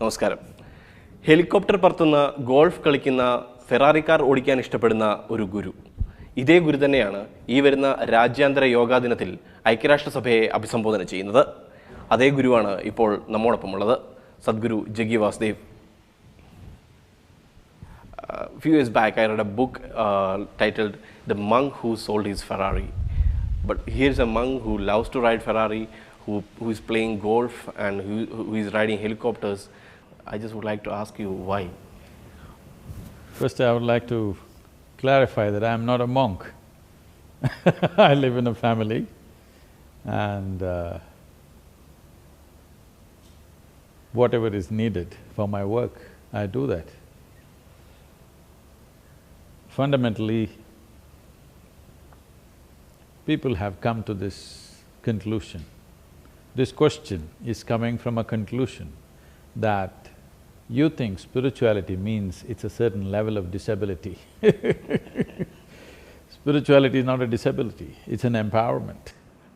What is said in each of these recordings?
നമസ്കാരം. Helicopter പറത്തുന്ന, golf കളിക്കുന്ന, Ferrari car ഓടിക്കാൻ ഇഷ്ടപ്പെടുന്ന ഒരു ഗുരു. ഇതേ ഗുരു തന്നെയാണ് ഈ വരുന്ന രാജ്യാന്തര യോഗാ ദിനത്തിൽ ഐക്യരാഷ്ട്രസഭയെ അഭിസംബോധന ചെയ്യുന്നത്. അതേ ഗുരുവാണ് ഇപ്പോൾ നമ്മോടൊപ്പമുള്ളത്, Sadhguru Jaggi Vasudev. Few years back I read a book titled The Monk Who Sold His Ferrari. But here's a monk who loves to ride Ferrari, who is playing golf and who is riding helicopters. I just would like to ask you why. First, I would like to clarify that I am not a monk. I live in a family and whatever is needed for my work, I do that. Fundamentally, people have come to this conclusion. This question is coming from a conclusion that you think spirituality means it's a certain level of disability. Spirituality is not a disability, it's an empowerment.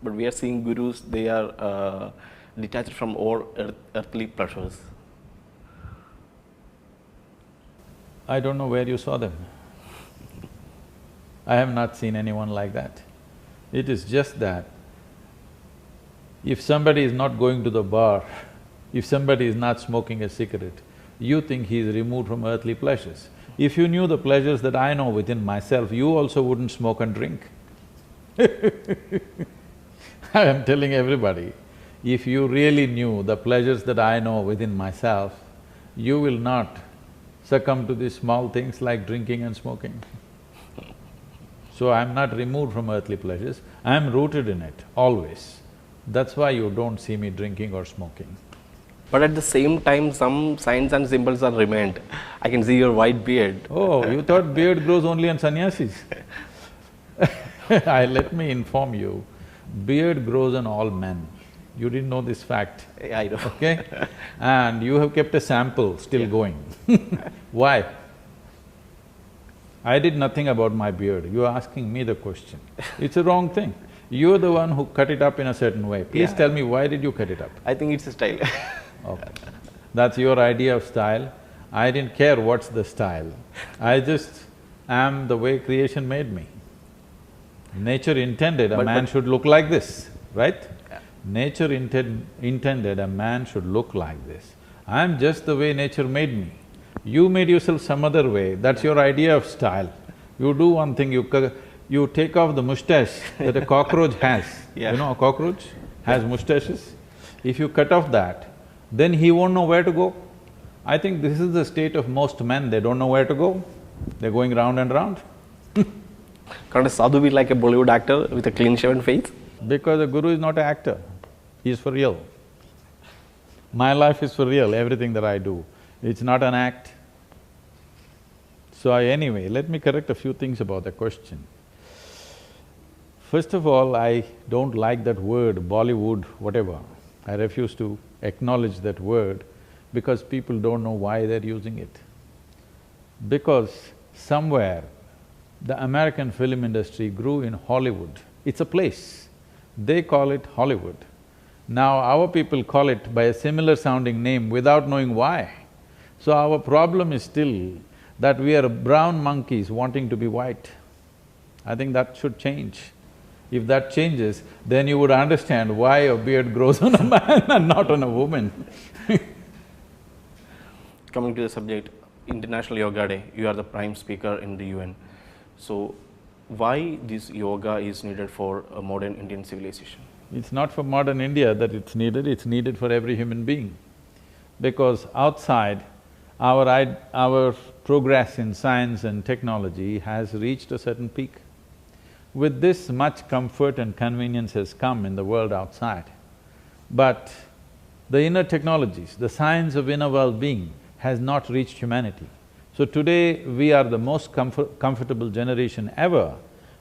But we are seeing gurus, they are detached from all earthly pleasures. I don't know where you saw them. I have not seen anyone like that. It is just that if somebody is not going to the bar, if somebody is not smoking a cigarette, you think he is removed from earthly pleasures. If you knew the pleasures that I know within myself, you also wouldn't smoke and drink. I am telling everybody, if you really knew the pleasures that I know within myself, you will not succumb to these small things like drinking and smoking. So I am not removed from earthly pleasures, I am rooted in it, always. That's why you don't see me drinking or smoking. But at the same time, some signs and symbols are remained. I can see your white beard. Oh, you thought beard grows only on sannyasis? Let me inform you, beard grows on all men. You didn't know this fact. Yeah, I know. Okay? And you have kept a sample still going. Why? I did nothing about my beard, you're asking me the question. It's a wrong thing. You're the one who cut it up in a certain way. Please tell me, why did you cut it up? I think it's a style. Okay. That's your idea of style. I didn't care what's the style. I just am the way creation made me. Nature intended a man should look like this, right? Yeah. Nature intended a man should look like this. I'm just the way nature made me. You made yourself some other way, that's your idea of style. You do one thing, you take off the moustache that a cockroach has. Yeah. You know a cockroach has moustaches? If you cut off that, then he won't know where to go. I think this is the state of most men, they don't know where to go, they're going round and round. Can't a sadhu be like a Bollywood actor with a clean-shaven face? Because a guru is not an actor, he is for real. My life is for real, everything that I do, it's not an act. So anyway, let me correct a few things about the question. First of all, I don't like that word, Bollywood, whatever. I refuse to acknowledge that word because people don't know why they're using it. Because somewhere, the American film industry grew in Hollywood. It's a place. They call it Hollywood. Now our people call it by a similar sounding name without knowing why. So our problem is still that we are brown monkeys wanting to be white. I think that should change. If that changes, then you would understand why a beard grows on a man and not on a woman. Coming to the subject, International Yoga Day, you are the prime speaker in the UN. So, why this yoga is needed for a modern Indian civilization? It's not for modern India that it's needed for every human being. Because outside, our progress in science and technology has reached a certain peak. With this, much comfort and convenience has come in the world outside. But the inner technologies, the science of inner well-being has not reached humanity. So today, we are the most comfortable generation ever,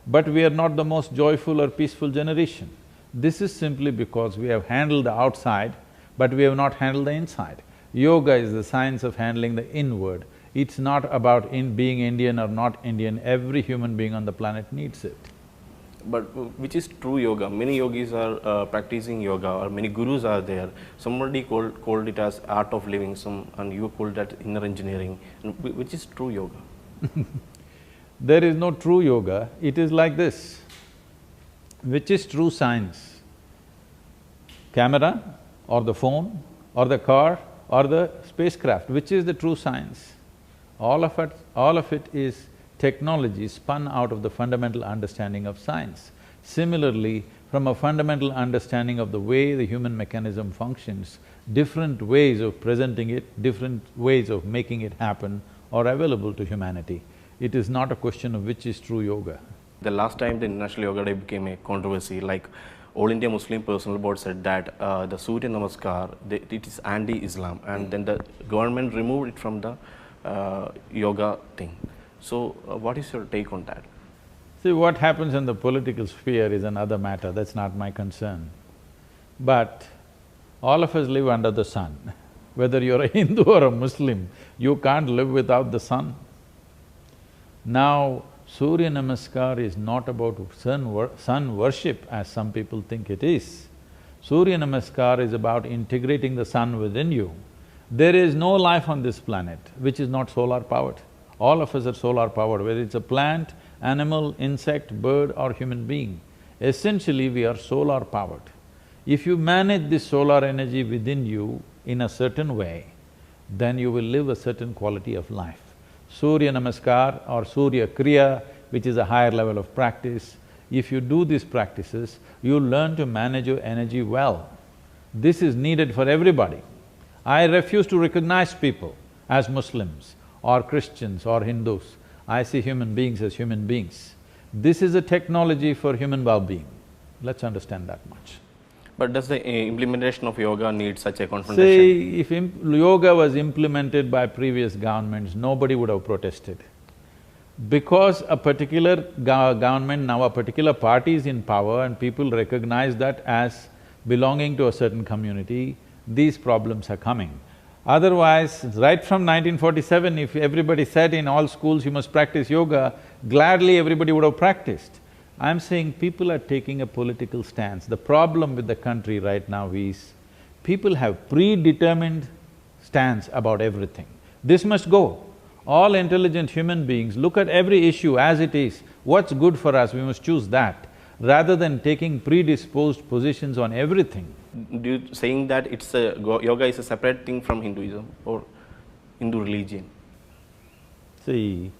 but we are not the most joyful or peaceful generation. This is simply because we have handled the outside, but we have not handled the inside. Yoga is the science of handling the inward. It's not about being Indian or not Indian, every human being on the planet needs it. But which is true yoga? Many yogis are practicing yoga, or many gurus are there. Somebody called it as art of living, and you called that inner engineering. And which is true yoga? There is no true yoga, it is like this. Which is true science? Camera, or the phone, or the car, or the spacecraft, which is the true science? All of it is technology spun out of the fundamental understanding of science. Similarly, from a fundamental understanding of the way the human mechanism functions, different ways of presenting it, different ways of making it happen are available to humanity. It is not a question of which is true yoga. The last time the International Yoga Day became a controversy, like All India Muslim Personal Board said that the Surya Namaskar, it is anti-Islam, and then the government removed it from the yoga thing. So, what is your take on that? See, what happens in the political sphere is another matter, that's not my concern. But all of us live under the sun. Whether you're a Hindu or a Muslim, you can't live without the sun. Now, Surya Namaskar is not about sun worship as some people think it is. Surya Namaskar is about integrating the sun within you. There is no life on this planet which is not solar powered. All of us are solar powered, whether it's a plant, animal, insect, bird or human being. Essentially, we are solar powered. If you manage this solar energy within you in a certain way, then you will live a certain quality of life. Surya Namaskar or Surya Kriya, which is a higher level of practice, if you do these practices, you learn to manage your energy well. This is needed for everybody. I refuse to recognize people as Muslims or Christians or Hindus. I see human beings as human beings. This is a technology for human well-being. Let's understand that much. But does the implementation of yoga need such a confrontation? See, if yoga was implemented by previous governments, nobody would have protested. Because a particular government, now a particular party is in power and people recognize that as belonging to a certain community, these problems are coming. Otherwise, right from 1947, if everybody said in all schools you must practice yoga, gladly everybody would have practiced. I'm saying people are taking a political stance. The problem with the country right now is, people have predetermined stance about everything. This must go. All intelligent human beings look at every issue as it is. What's good for us, we must choose that, rather than taking predisposed positions on everything. Do you saying that yoga is a separate thing from Hinduism or Hindu religion? See,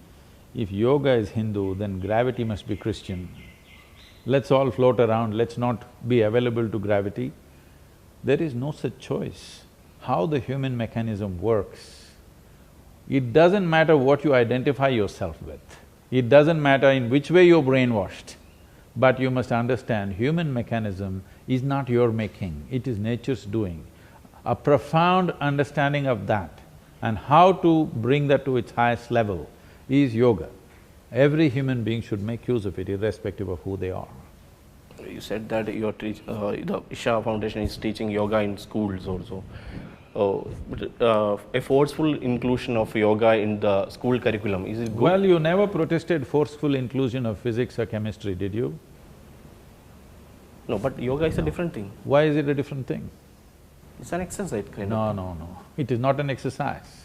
if yoga is Hindu, then gravity must be Christian. Let's all float around, let's not be available to gravity. There is no such choice. How the human mechanism works, it doesn't matter what you identify yourself with. It doesn't matter in which way you're brainwashed. But you must understand, human mechanism is not your making, it is nature's doing. A profound understanding of that and how to bring that to its highest level is yoga. Every human being should make use of it irrespective of who they are. You said that the Isha Foundation is teaching yoga in schools also. A forceful inclusion of yoga in the school curriculum, is it good? Well, you never protested forceful inclusion of physics or chemistry, did you? No, but yoga is a different thing. Why is it a different thing? It's an exercise kind of. No. It is not an exercise.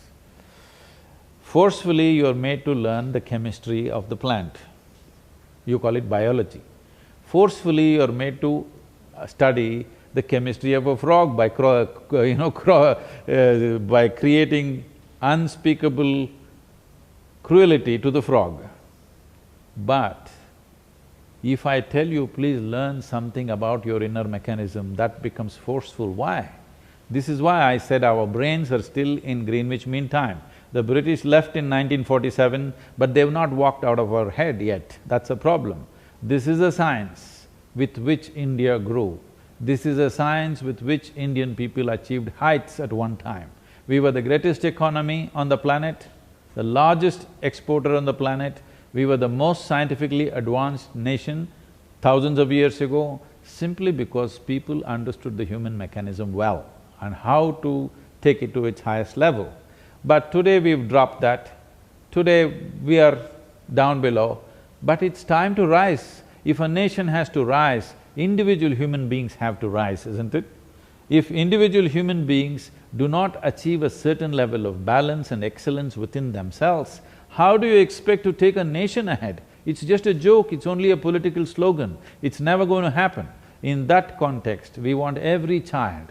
Forcefully, you are made to learn the chemistry of the plant. You call it biology. Forcefully, you are made to study the chemistry of a frog by by creating unspeakable cruelty to the frog. But if I tell you, please learn something about your inner mechanism, that becomes forceful. Why? This is why I said our brains are still in Greenwich Mean Time. The British left in 1947, but they've not walked out of our head yet. That's a problem. This is a science with which India grew. This is a science with which Indian people achieved heights at one time. We were the greatest economy on the planet, the largest exporter on the planet. We were the most scientifically advanced nation thousands of years ago, simply because people understood the human mechanism well and how to take it to its highest level. But today we've dropped that. Today we are down below, but it's time to rise. If a nation has to rise, individual human beings have to rise, isn't it? If individual human beings do not achieve a certain level of balance and excellence within themselves, how do you expect to take a nation ahead? It's just a joke, it's only a political slogan, it's never going to happen. In that context, we want every child,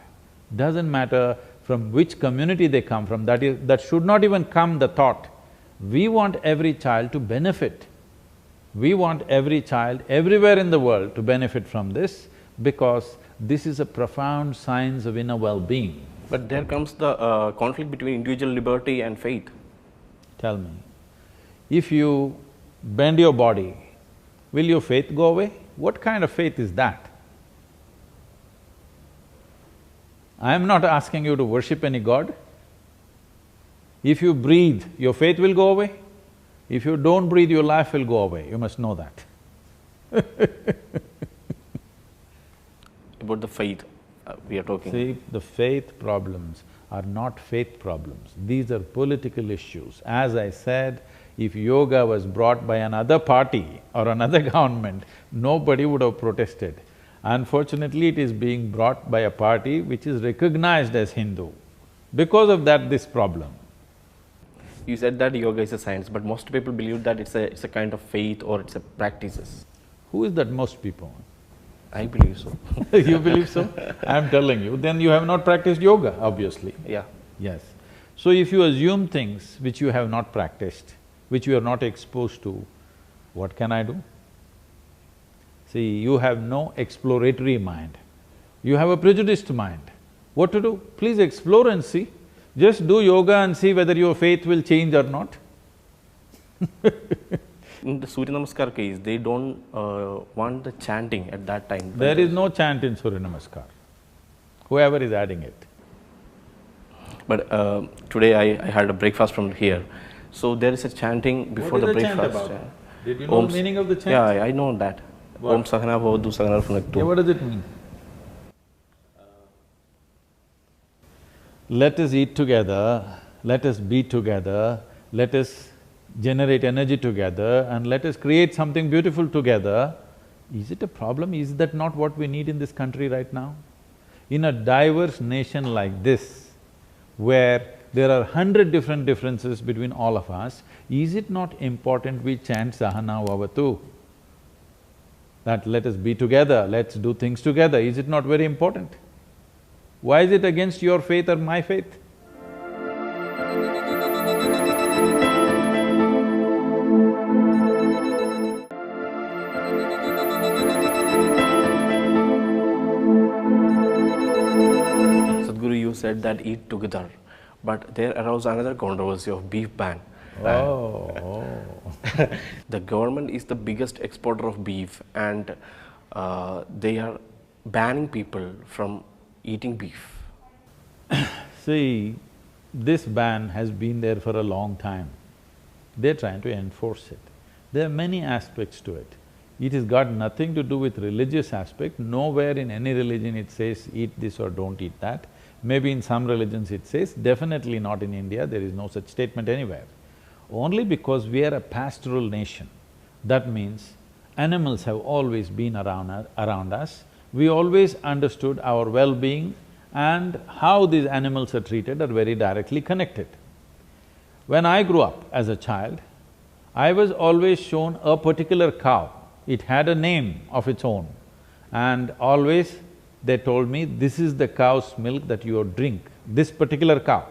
doesn't matter from which community they come from, that should not even come the thought. We want every child to benefit. We want every child everywhere in the world to benefit from this, because this is a profound science of inner well-being. But there comes the conflict between individual liberty and faith. Tell me, if you bend your body, will your faith go away? What kind of faith is that? I am not asking you to worship any god. If you breathe, your faith will go away. If you don't breathe, your life will go away, you must know that. About the faith we are talking. See, the faith problems are not faith problems, these are political issues. As I said, if yoga was brought by another party or another government, nobody would have protested. Unfortunately, it is being brought by a party which is recognized as Hindu. Because of that, this problem. You said that yoga is a science, but most people believe that it's a kind of faith or it's a practices. Who is that most people? I believe so. You believe so? I'm telling you, then you have not practiced yoga, obviously. Yeah. Yes. So if you assume things which you have not practiced, which you are not exposed to, what can I do? See, you have no exploratory mind. You have a prejudiced mind. What to do? Please explore and see. Just do yoga and see whether your faith will change or not. In the Surya Namaskar case, they don't want the chanting at that time. There is no chant in Surya Namaskar, whoever is adding it. But today I had a breakfast from here. So there is a chanting before What the is the chant breakfast. about? Did you know the meaning of the chant? Yeah, I know that. What? Om Sahana Bhavatu Sahana Bhunaktu. Yeah, what does it mean? Let us eat together, let us be together, let us generate energy together and let us create something beautiful together. Is it a problem? Is that not what we need in this country right now? In a diverse nation like this, where there are 100 different differences between all of us, is it not important we chant Sahana Bhavatu? That let us be together, let's do things together, is it not very important? Why is it against your faith or my faith? Sadhguru, you said that eat together, but there arose another controversy of beef ban. Oh. The government is the biggest exporter of beef and they are banning people from eating beef. See, this ban has been there for a long time. They're trying to enforce it. There are many aspects to it. It has got nothing to do with religious aspect. Nowhere in any religion it says eat this or don't eat that. Maybe in some religions it says, definitely not in India, there is no such statement anywhere. Only because we are a pastoral nation. That means animals have always been around us. We always understood our well-being and how these animals are treated are very directly connected. When I grew up as a child, I was always shown a particular cow. It had a name of its own and always they told me, this is the cow's milk that you drink, this particular cow.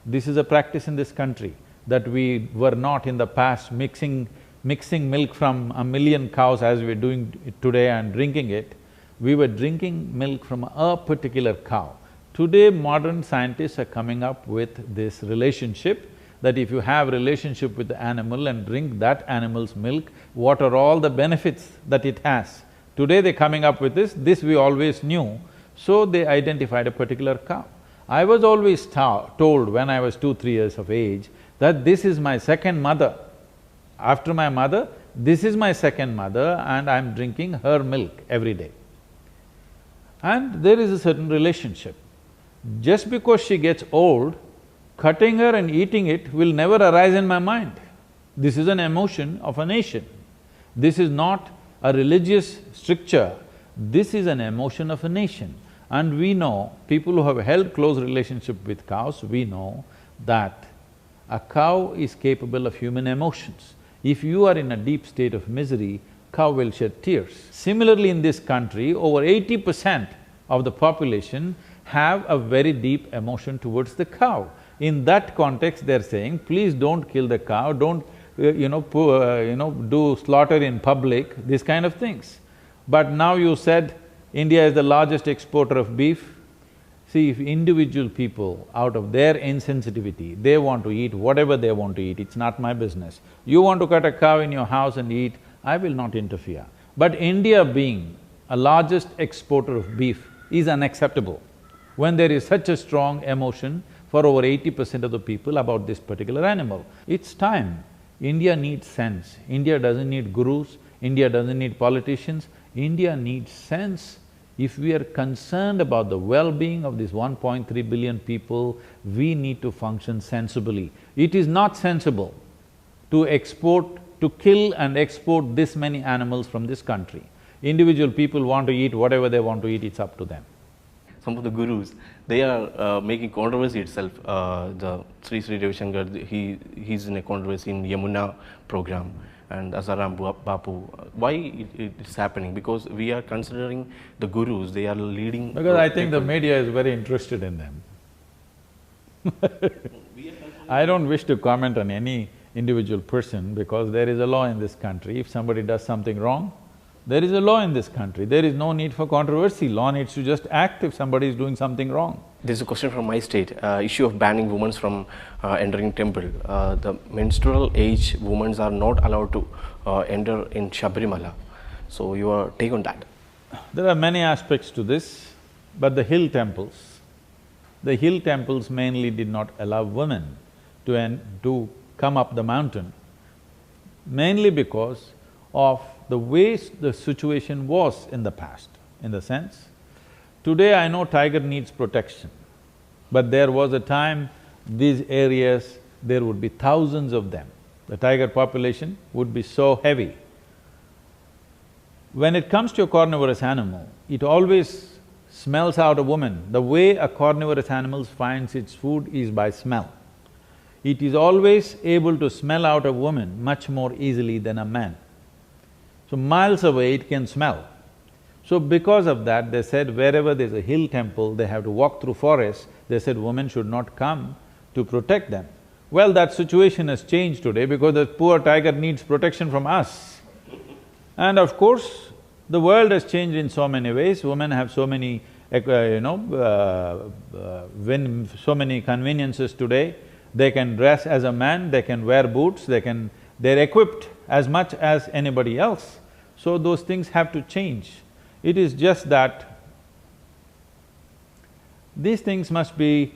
This is a practice in this country that we were not in the past mixing milk from a million cows as we're doing it today and drinking it. We were drinking milk from a particular cow. Today, modern scientists are coming up with this relationship that if you have relationship with the animal and drink that animal's milk, what are all the benefits that it has. Today they're coming up with this we always knew, so they identified a particular cow. I was always told when I was 2-3 years of age that this is my second mother. After my mother, this is my second mother and I'm drinking her milk every day. And there is a certain relationship. Just because she gets old, cutting her and eating it will never arise in my mind. This is an emotion of a nation. This is not a religious stricture, this is an emotion of a nation. And we know, people who have held close relationship with cows, we know that a cow is capable of human emotions. If you are in a deep state of misery, cow will shed tears. Similarly, in this country, over 80% of the population have a very deep emotion towards the cow. In that context, they're saying, please don't kill the cow, don't do slaughter in public, these kind of things. But now you said India is the largest exporter of beef. See, if individual people, out of their insensitivity, they want to eat whatever they want to eat, it's not my business. You want to cut a cow in your house and eat, I will not interfere. But India being a largest exporter of beef is unacceptable when there is such a strong emotion for over 80% of the people about this particular animal. It's time. India needs sense. India doesn't need gurus, India doesn't need politicians, India needs sense. If we are concerned about the well-being of these 1.3 billion people, we need to function sensibly. It is not sensible to kill and export this many animals from this country. Individual people want to eat whatever they want to eat, it's up to them. Some of the gurus, they are making controversy itself. The Sri Ravi Shankar, he's in a controversy in Yamuna program, and Asaram Bapu. Why it's happening? Because we are considering the gurus, they are leading… Because I think the media is very interested in them. I don't wish to comment on any individual person because there is a law in this country. If somebody does something wrong, there is a law in this country, there is no need for controversy, law needs to just act if somebody is doing something wrong. There's a question from my state, issue of banning women from entering temple. The menstrual age women are not allowed to enter in Shabarimala. So your take on that? There are many aspects to this, but the hill temples mainly did not allow women to come up the mountain, mainly because of the way the situation was in the past. In the sense, today I know tiger needs protection, but there was a time these areas, there would be thousands of them. The tiger population would be so heavy. When it comes to a carnivorous animal, it always smells out a woman. The way a carnivorous animal finds its food is by smell. It is always able to smell out a woman much more easily than a man. So miles away it can smell. So because of that, they said wherever there's a hill temple, they have to walk through forests, they said women should not come to protect them. Well, that situation has changed today because the poor tiger needs protection from us. And of course, the world has changed in so many ways, women have so many, so many conveniences today. They can dress as a man, they can wear boots, they're equipped as much as anybody else. So those things have to change. It is just that these things must be…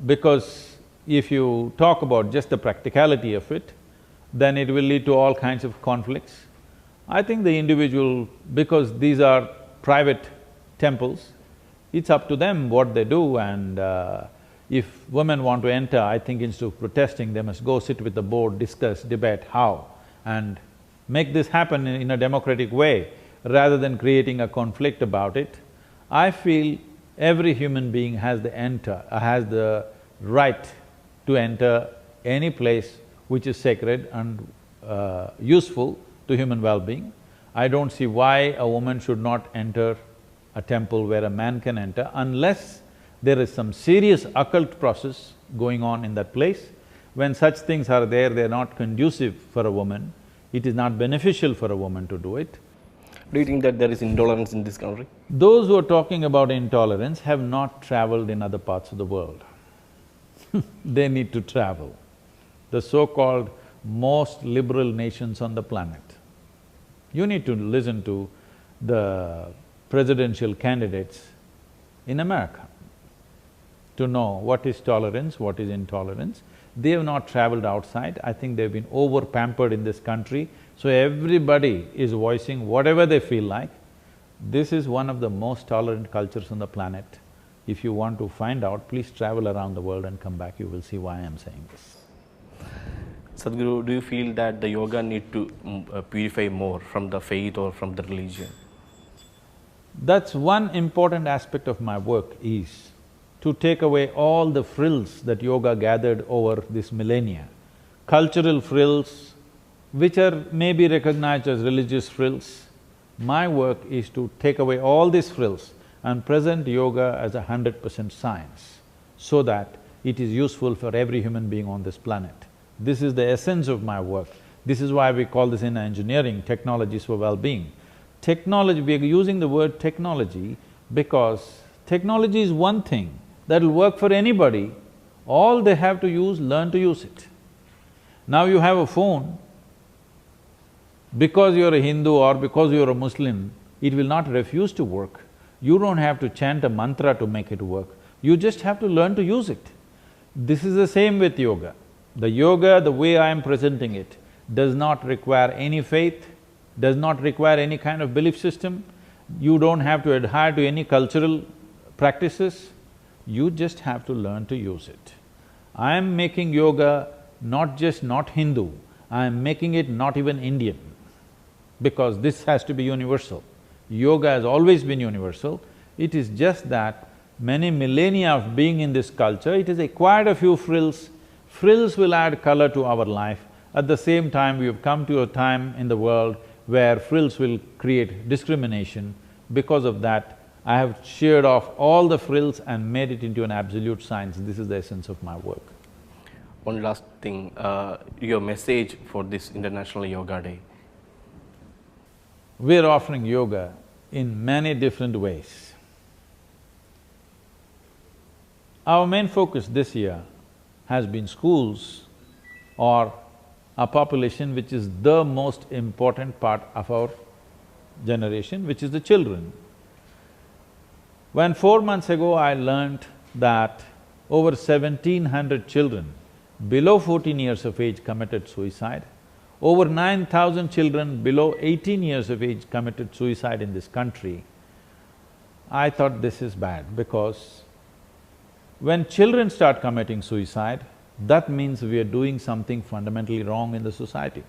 because if you talk about just the practicality of it, then it will lead to all kinds of conflicts. I think the individual… because these are private temples, it's up to them what they do, and if women want to enter, I think instead of protesting, they must go sit with the board, discuss, debate how, and make this happen in a democratic way, rather than creating a conflict about it. I feel every human being has the right to enter any place which is sacred and useful to human well-being. I don't see why a woman should not enter a temple where a man can enter unless there is some serious occult process going on in that place. When such things are there, they're not conducive for a woman, it is not beneficial for a woman to do it. Do you think that there is intolerance in this country? Those who are talking about intolerance have not traveled in other parts of the world. they need to travel. The so-called most liberal nations on the planet. You need to listen to the presidential candidates in America to know what is tolerance, what is intolerance. They have not traveled outside. I think they've been over-pampered in this country, so everybody is voicing whatever they feel like. This is one of the most tolerant cultures on the planet. If you want to find out, please travel around the world and come back, you will see why I'm saying this. Sadhguru, do you feel that the yoga need to purify more from the faith or from the religion? That's one important aspect of my work, is to take away all the frills that yoga gathered over this millennia. Cultural frills, which are maybe recognized as religious frills. My work is to take away all these frills and present yoga as 100% science, so that it is useful for every human being on this planet. This is the essence of my work. This is why we call this in engineering, technologies for well-being. Technology, we are using the word technology because technology is one thing that'll work for anybody. All they have to use, learn to use it. Now you have a phone, because you're a Hindu or because you're a Muslim, it will not refuse to work. You don't have to chant a mantra to make it work, you just have to learn to use it. This is the same with yoga. The yoga, the way I am presenting it, does not require any faith, does not require any kind of belief system. You don't have to adhere to any cultural practices, you just have to learn to use it. I am making yoga not just not Hindu, I am making it not even Indian, because this has to be universal. Yoga has always been universal, it is just that many millennia of being in this culture, it has acquired a few frills. Frills will add color to our life. At the same time, we have come to a time in the world where frills will create discrimination. Because of that, I have sheared off all the frills and made it into an absolute science. This is the essence of my work. One last thing, your message for this International Yoga Day. We're offering yoga in many different ways. Our main focus this year has been schools or a population which is the most important part of our generation, which is the children. When 4 months ago I learnt that over 1,700 children below 14 years of age committed suicide, over 9,000 children below 18 years of age committed suicide in this country, I thought this is bad, because when children start committing suicide, that means we are doing something fundamentally wrong in the society.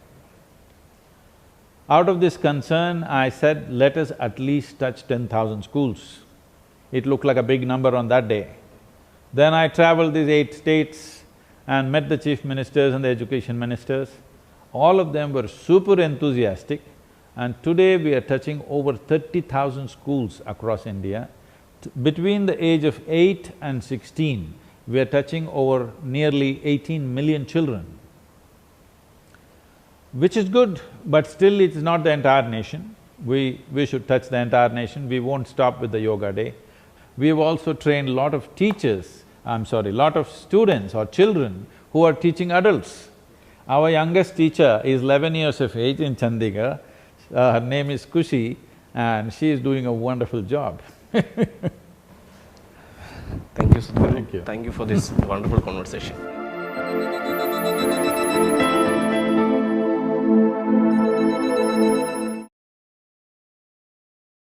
Out of this concern, I said, let us at least touch 10,000 schools. It looked like a big number on that day. Then I traveled these 8 states and met the chief ministers and the education ministers. All of them were super enthusiastic, and today we are touching over 30,000 schools across India. Between the age of 8 and 16, we are touching over nearly 18 million children, which is good, but still it's not the entire nation. We should touch the entire nation, we won't stop with the Yoga Day. We've also trained a lot of teachers, lot of students or children who are teaching adults. Our youngest teacher is 11 years of age in Chandigarh. Her name is Kushi, and she is doing a wonderful job. Thank you, Sadhguru. Thank you. Thank you for this wonderful conversation.